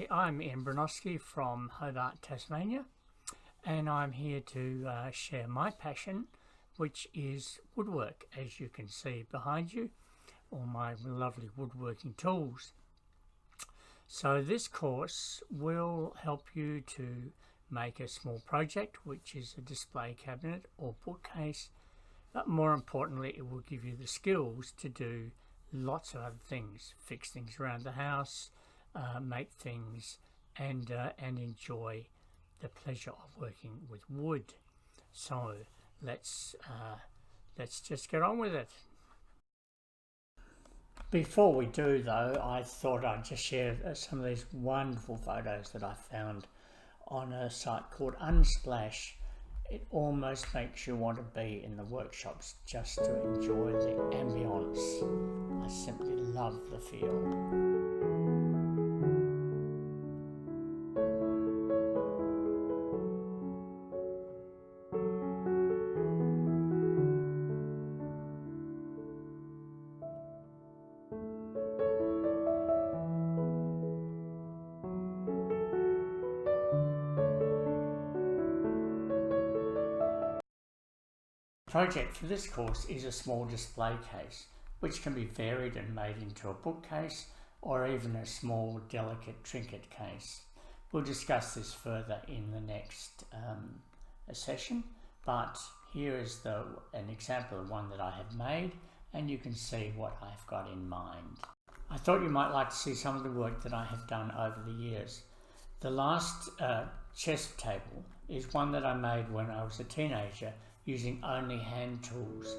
Hi, I'm Ian Brunowski from Hobart, Tasmania, and I'm here to share my passion, which is woodwork, as you can see behind you, all my lovely woodworking tools. So this course will help you to make a small project, which is a display cabinet or bookcase, but more importantly, it will give you the skills to do lots of other things, fix things around the house, make things, and enjoy the pleasure of working with wood. So let's just get on with it. Before we do though, I thought I'd just share some of these wonderful photos that I found on a site called Unsplash. It almost makes you want to be in the workshops just to enjoy the ambience. I simply love the feel. The project for this course is a small display case, which can be varied and made into a bookcase or even a small delicate trinket case. We'll discuss this further in the next session, but here is an example of one that I have made, and you can see what I've got in mind. I thought you might like to see some of the work that I have done over the years. The last chest table is one that I made when I was a teenager using only hand tools.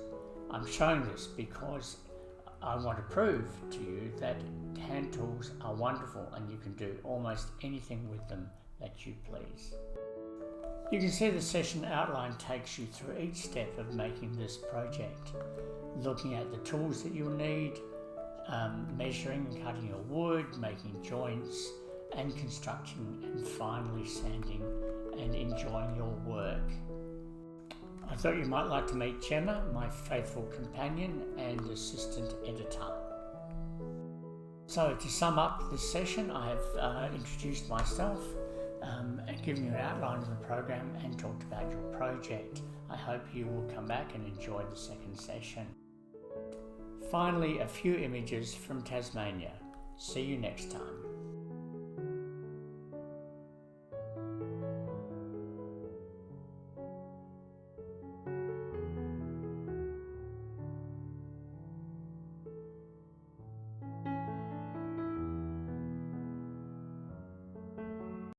I'm showing this because I want to prove to you that hand tools are wonderful and you can do almost anything with them that you please. You can see the session outline takes you through each step of making this project, looking at the tools that you'll need, measuring and cutting your wood, making joints and constructing, and finally sanding and enjoying your work. I thought you might like to meet Gemma, my faithful companion and assistant editor. So to sum up this session, I have introduced myself and given you an outline of the program and talked about your project. I hope you will come back and enjoy the second session. Finally, a few images from Tasmania. See you next time.